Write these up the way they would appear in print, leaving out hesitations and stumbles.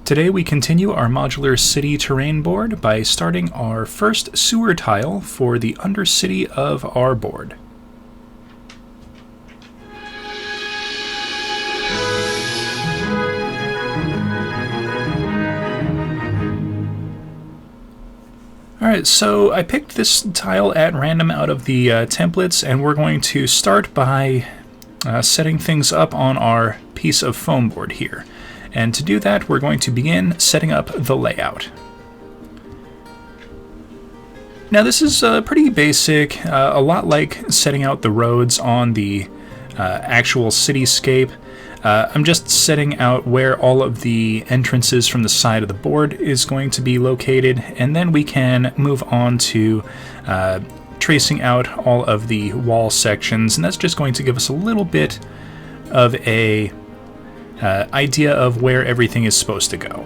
Today we continue our modular city terrain board by starting our first sewer tile for the undercity of our board. Alright, so I picked this tile at random out of the templates, and we're going to start by setting things up on our piece of foam board here. And to do that, we're going to begin setting up the layout. Now this is pretty basic, a lot like setting out the roads on the actual cityscape. I'm just setting out where all of the entrances from the side of the board is going to be located, and then we can move on to tracing out all of the wall sections, and that's just going to give us a little bit of a idea of where everything is supposed to go.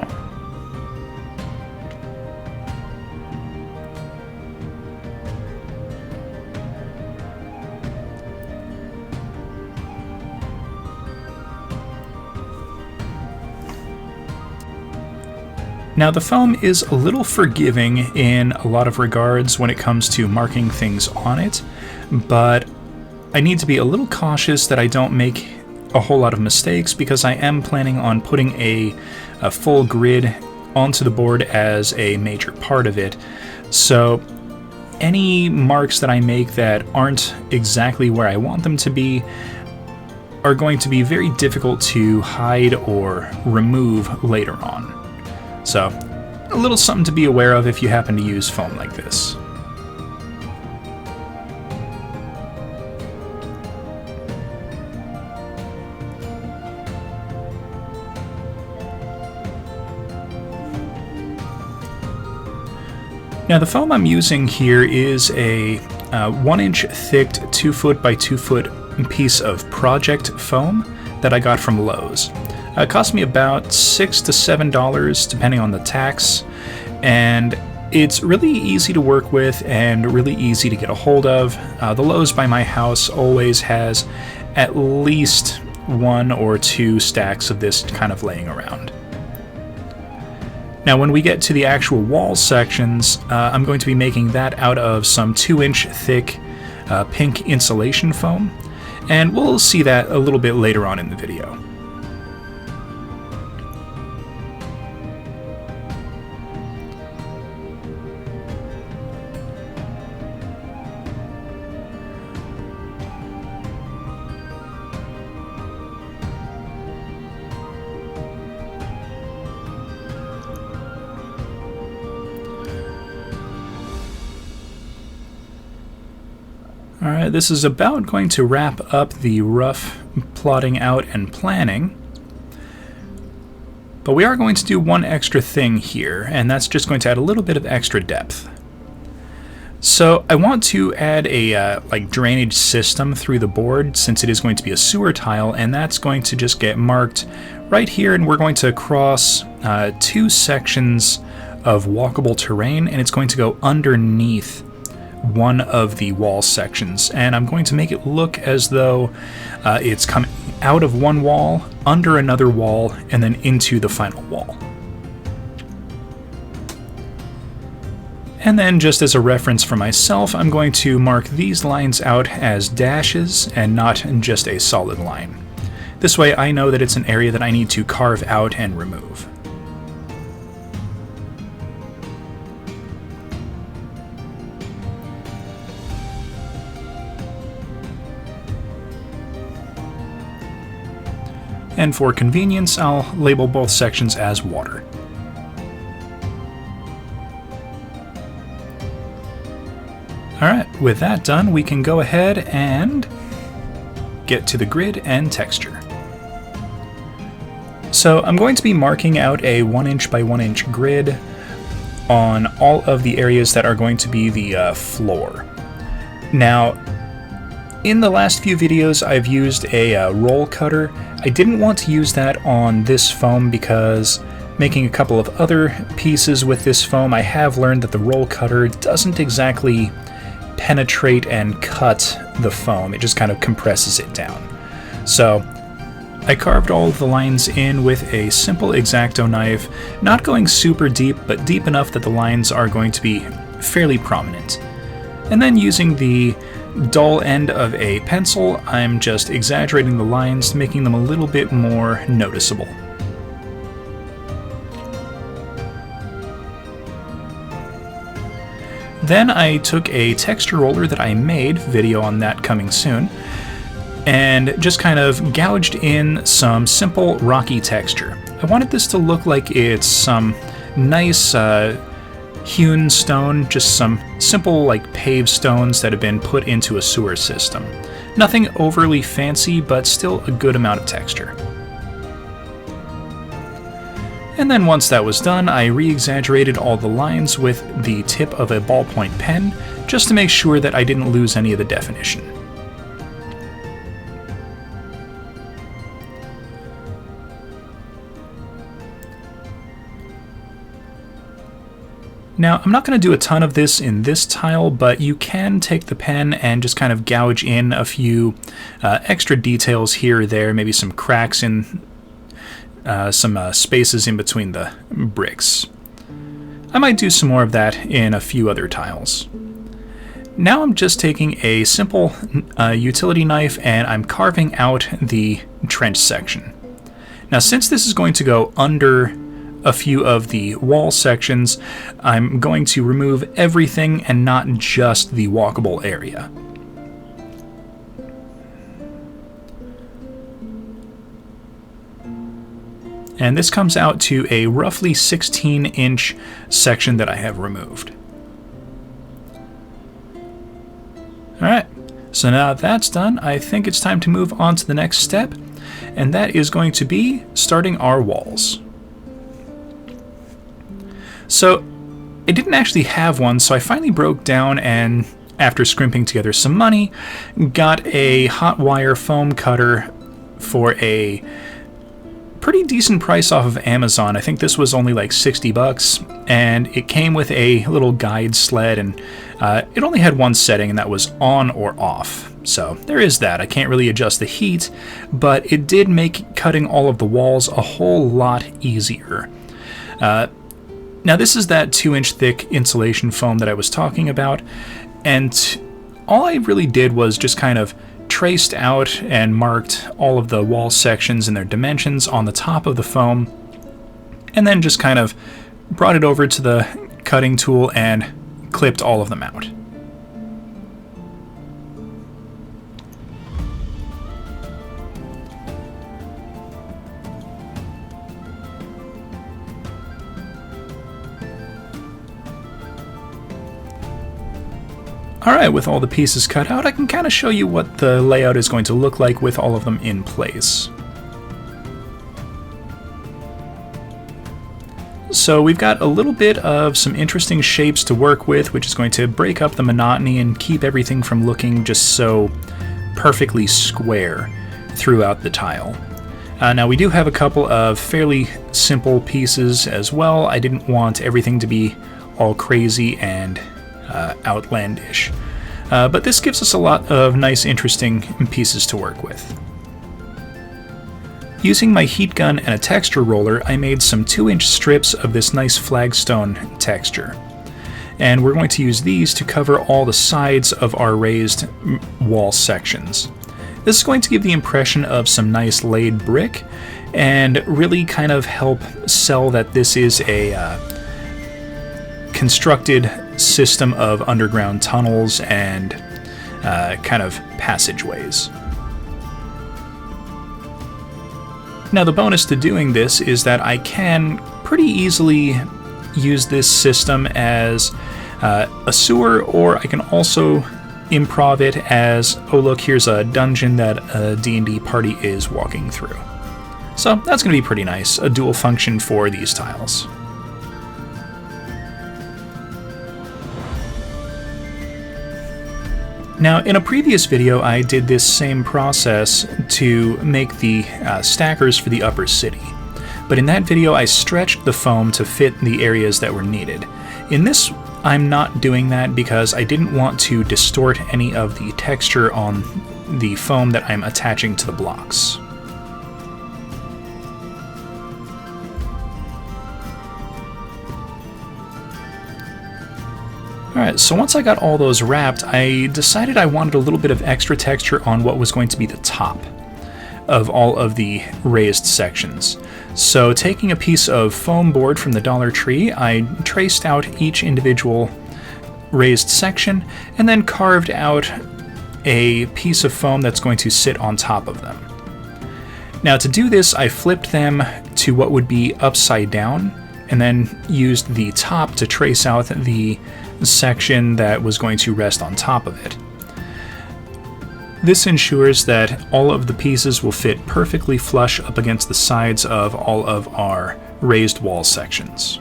Now the foam is a little forgiving in a lot of regards when it comes to marking things on it, but I need to be a little cautious that I don't make a whole lot of mistakes, because I am planning on putting a full grid onto the board as a major part of it. So any marks that I make that aren't exactly where I want them to be are going to be very difficult to hide or remove later on. So a little something to be aware of if you happen to use foam like this. Now the foam I'm using here is a 1-inch thick 2-foot by 2-foot piece of project foam that I got from Lowe's. It cost me about $6 to $7 depending on the tax, and it's really easy to work with and really easy to get a hold of. The Lowe's by my house always has at least 1 or 2 stacks of this kind of laying around. Now when we get to the actual wall sections, I'm going to be making that out of some 2-inch thick pink insulation foam, and we'll see that a little bit later on in the video. Alright, this is about going to wrap up the rough plotting out and planning. But we are going to do one extra thing here, and that's just going to add a little bit of extra depth. So I want to add a drainage system through the board, since it is going to be a sewer tile, and that's going to just get marked right here, and we're going to cross 2 sections of walkable terrain, and it's going to go underneath one of the wall sections, and I'm going to make it look as though it's coming out of one wall, under another wall, and then into the final wall. And then, just as a reference for myself, I'm going to mark these lines out as dashes and not just a solid line. This way I know that it's an area that I need to carve out and remove. And for convenience, I'll label both sections as water. Alright, with that done, we can go ahead and get to the grid and texture. So I'm going to be marking out a 1-inch by 1-inch grid on all of the areas that are going to be the floor. Now, in the last few videos I've used a roll cutter. I didn't want to use that on this foam because making a couple of other pieces with this foam, I have learned that the roll cutter doesn't exactly penetrate and cut the foam. It just kind of compresses it down. So I carved all of the lines in with a simple X-Acto knife, not going super deep, but deep enough that the lines are going to be fairly prominent. And then using the dull end of a pencil, I'm just exaggerating the lines, making them a little bit more noticeable. Then I took a texture roller that I made, video on that coming soon, and just kind of gouged in some simple rocky texture. I wanted this to look like it's some nice hewn stone, just some simple like paved stones that have been put into a sewer system. Nothing overly fancy, but still a good amount of texture. And then once that was done, I re-exaggerated all the lines with the tip of a ballpoint pen, just to make sure that I didn't lose any of the definition. Now, I'm not going to do a ton of this in this tile, but you can take the pen and just kind of gouge in a few extra details here or there, maybe some cracks in some spaces in between the bricks. I might do some more of that in a few other tiles. Now I'm just taking a simple utility knife and I'm carving out the trench section. Now, since this is going to go under a few of the wall sections, I'm going to remove everything and not just the walkable area. And this comes out to a roughly 16-inch section that I have removed. Alright, so now that's done, I think it's time to move on to the next step, and that is going to be starting our walls. So, I didn't actually have one, so I finally broke down and, after scrimping together some money, got a hot wire foam cutter for a pretty decent price off of Amazon. I think this was only like 60 bucks, and it came with a little guide sled, and it only had one setting, and that was on or off. So there is that. I can't really adjust the heat, but it did make cutting all of the walls a whole lot easier. Now this is that 2-inch thick insulation foam that I was talking about, and all I really did was just kind of traced out and marked all of the wall sections and their dimensions on the top of the foam, and then just kind of brought it over to the cutting tool and clipped all of them out. Alright, with all the pieces cut out, I can kind of show you what the layout is going to look like with all of them in place. So we've got a little bit of some interesting shapes to work with, which is going to break up the monotony and keep everything from looking just so perfectly square throughout the tile. Now we do have a couple of fairly simple pieces as well. I didn't want everything to be all crazy and outlandish. But this gives us a lot of nice, interesting pieces to work with. Using my heat gun and a texture roller, I made some 2-inch strips of this nice flagstone texture. And we're going to use these to cover all the sides of our raised wall sections. This is going to give the impression of some nice laid brick, and really kind of help sell that this is a constructed system of underground tunnels and kind of passageways. Now the bonus to doing this is that I can pretty easily use this system as a sewer, or I can also improv it as, oh look, here's a dungeon that a D&D party is walking through. So that's going to be pretty nice, a dual function for these tiles. Now, in a previous video, I did this same process to make the stackers for the upper city. But in that video, I stretched the foam to fit the areas that were needed. In this, I'm not doing that because I didn't want to distort any of the texture on the foam that I'm attaching to the blocks. Alright, so once I got all those wrapped, I decided I wanted a little bit of extra texture on what was going to be the top of all of the raised sections. So taking a piece of foam board from the Dollar Tree, I traced out each individual raised section and then carved out a piece of foam that's going to sit on top of them. Now to do this, I flipped them to what would be upside down and then used the top to trace out the section that was going to rest on top of it. This ensures that all of the pieces will fit perfectly flush up against the sides of all of our raised wall sections.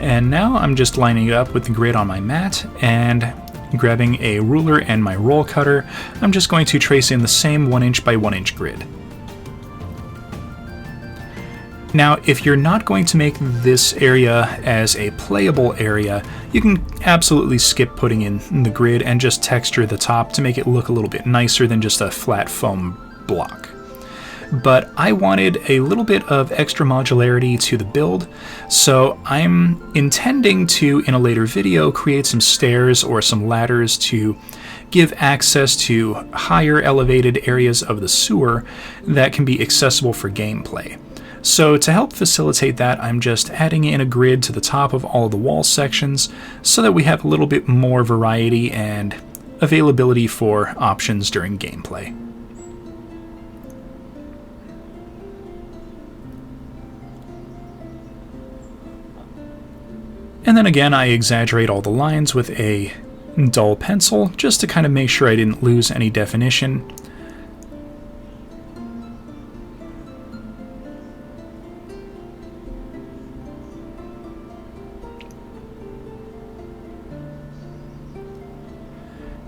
And now I'm just lining it up with the grid on my mat and grabbing a ruler and my roll cutter. I'm just going to trace in the same 1" by 1" grid. Now, if you're not going to make this area as a playable area, you can absolutely skip putting in the grid and just texture the top to make it look a little bit nicer than just a flat foam block. But I wanted a little bit of extra modularity to the build, so I'm intending to, in a later video, create some stairs or some ladders to give access to higher elevated areas of the sewer that can be accessible for gameplay. So to help facilitate that, I'm just adding in a grid to the top of all of the wall sections so that we have a little bit more variety and availability for options during gameplay. And then again, I exaggerate all the lines with a dull pencil just to kind of make sure I didn't lose any definition.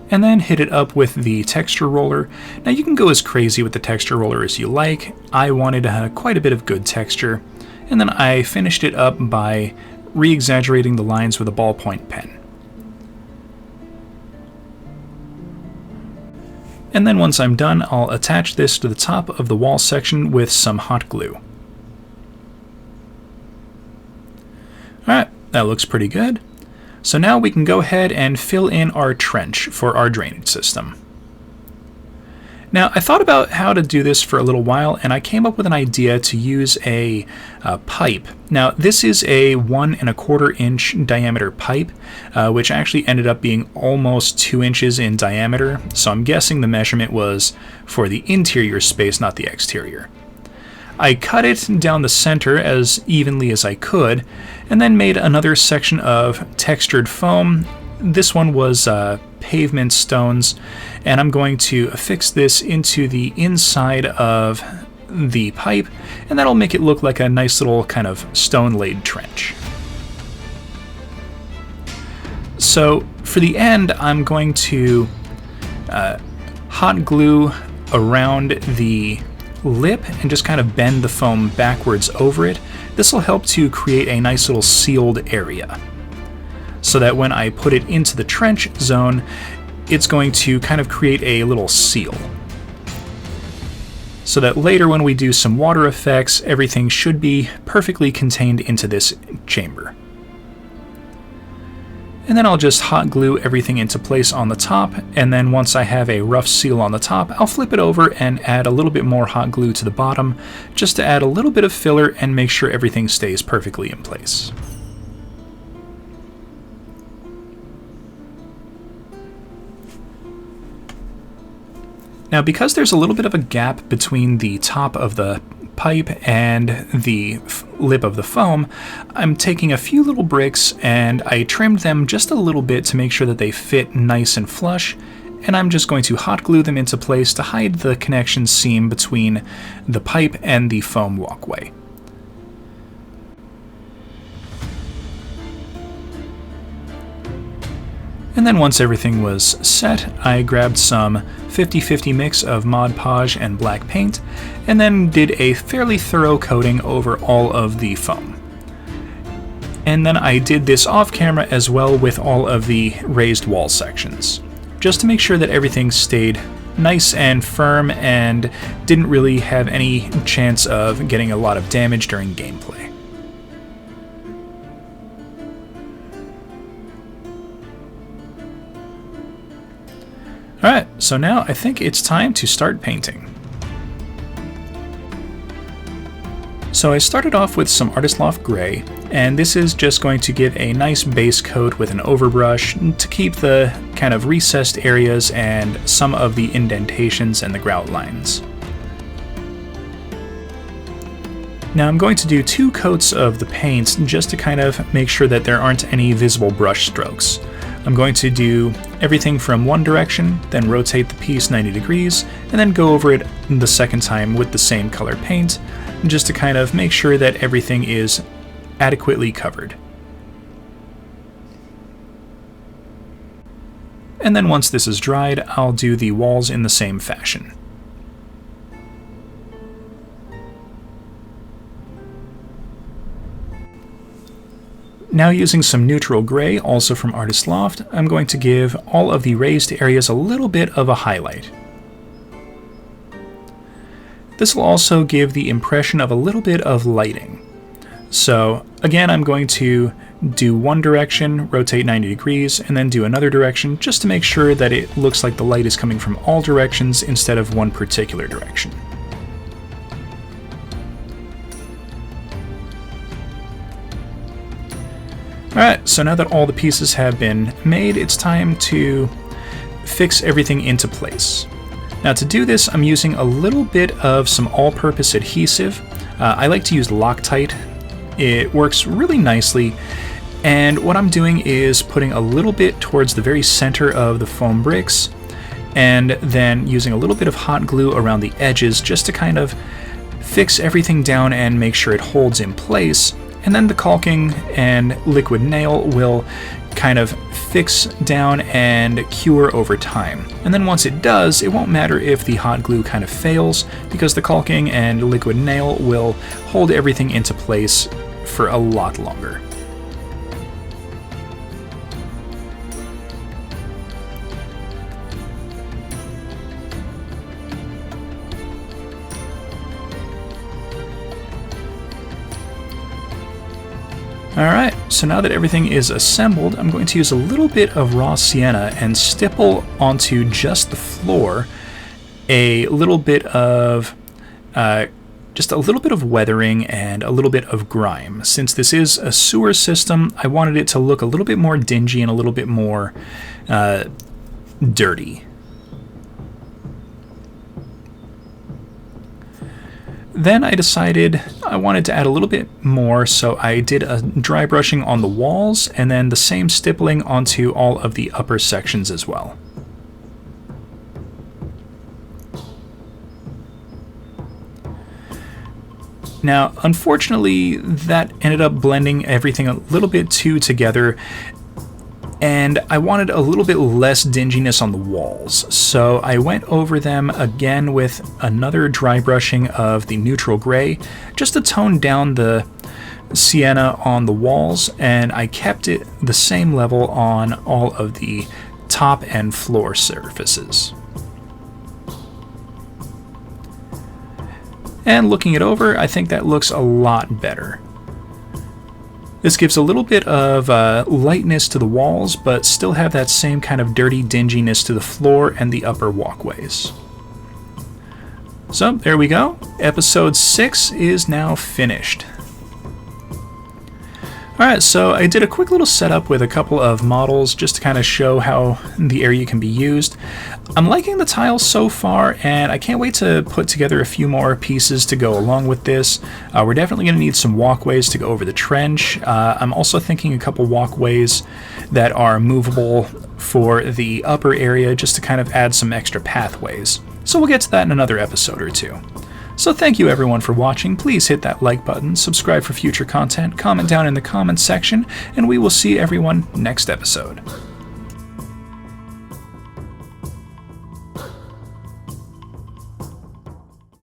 And then hit it up with the texture roller. Now you can go as crazy with the texture roller as you like. I wanted quite a bit of good texture, and then I finished it up by re-exaggerating the lines with a ballpoint pen. And then once I'm done, I'll attach this to the top of the wall section with some hot glue. Alright, that looks pretty good. So now we can go ahead and fill in our trench for our drainage system. Now, I thought about how to do this for a little while, and I came up with an idea to use a pipe. Now, this is a 1 1/4 inch diameter pipe, which actually ended up being almost 2 inches in diameter, so I'm guessing the measurement was for the interior space, not the exterior. I cut it down the center as evenly as I could, and then made another section of textured foam. This one was pavement stones, and I'm going to affix this into the inside of the pipe, and that'll make it look like a nice little kind of stone-laid trench. So for the end, I'm going to hot glue around the lip and just kind of bend the foam backwards over it. This will help to create a nice little sealed area, so that when I put it into the trench zone, it's going to kind of create a little seal. So that later when we do some water effects, everything should be perfectly contained into this chamber. And then I'll just hot glue everything into place on the top, and then once I have a rough seal on the top, I'll flip it over and add a little bit more hot glue to the bottom, just to add a little bit of filler and make sure everything stays perfectly in place. Now, because there's a little bit of a gap between the top of the pipe and the lip of the foam, I'm taking a few little bricks and I trimmed them just a little bit to make sure that they fit nice and flush, and I'm just going to hot glue them into place to hide the connection seam between the pipe and the foam walkway. And then once everything was set, I grabbed some 50-50 mix of Mod Podge and black paint, and then did a fairly thorough coating over all of the foam. And then I did this off camera as well with all of the raised wall sections, just to make sure that everything stayed nice and firm and didn't really have any chance of getting a lot of damage during gameplay. Alright, so now I think it's time to start painting. So I started off with some Artist Loft Gray, and this is just going to give a nice base coat with an overbrush to keep the kind of recessed areas and some of the indentations and the grout lines. Now I'm going to do 2 coats of the paints just to kind of make sure that there aren't any visible brush strokes. I'm going to do everything from one direction, then rotate the piece 90 degrees, and then go over it the second time with the same color paint, just to kind of make sure that everything is adequately covered. And then once this is dried, I'll do the walls in the same fashion. Now using some neutral gray, also from Artist Loft, I'm going to give all of the raised areas a little bit of a highlight. This will also give the impression of a little bit of lighting. So again, I'm going to do one direction, rotate 90 degrees, and then do another direction just to make sure that it looks like the light is coming from all directions instead of one particular direction. Alright, so now that all the pieces have been made, it's time to fix everything into place. Now to do this, I'm using a little bit of some all-purpose adhesive. I like to use Loctite. It works really nicely, and what I'm doing is putting a little bit towards the very center of the foam bricks, and then using a little bit of hot glue around the edges just to kind of fix everything down and make sure it holds in place. And then the caulking and liquid nail will kind of fix down and cure over time. And then once it does, it won't matter if the hot glue kind of fails, because the caulking and liquid nail will hold everything into place for a lot longer. Alright, so now that everything is assembled, I'm going to use a little bit of raw sienna and stipple onto just the floor a little bit of just a little bit of weathering and a little bit of grime. Since this is a sewer system, I wanted it to look a little bit more dingy and a little bit more dirty. Then I decided I wanted to add a little bit more, so I did a dry brushing on the walls and then the same stippling onto all of the upper sections as well. Now, unfortunately, that ended up blending everything a little bit too together, and I wanted a little bit less dinginess on the walls, so I went over them again with another dry brushing of the neutral gray, just to tone down the sienna on the walls, and I kept it the same level on all of the top and floor surfaces. And looking it over, I think that looks a lot better. This gives a little bit of lightness to the walls, but still have that same kind of dirty dinginess to the floor and the upper walkways. So there we go. Episode 6 is now finished. Alright, so I did a quick little setup with a couple of models just to kind of show how the area can be used. I'm liking the tiles so far, and I can't wait to put together a few more pieces to go along with this. We're definitely going to need some walkways to go over the trench. I'm also thinking a couple walkways that are movable for the upper area just to kind of add some extra pathways. So we'll get to that in another episode or two. So thank you everyone for watching. Please hit that like button, subscribe for future content, comment down in the comments section, and we will see everyone next episode.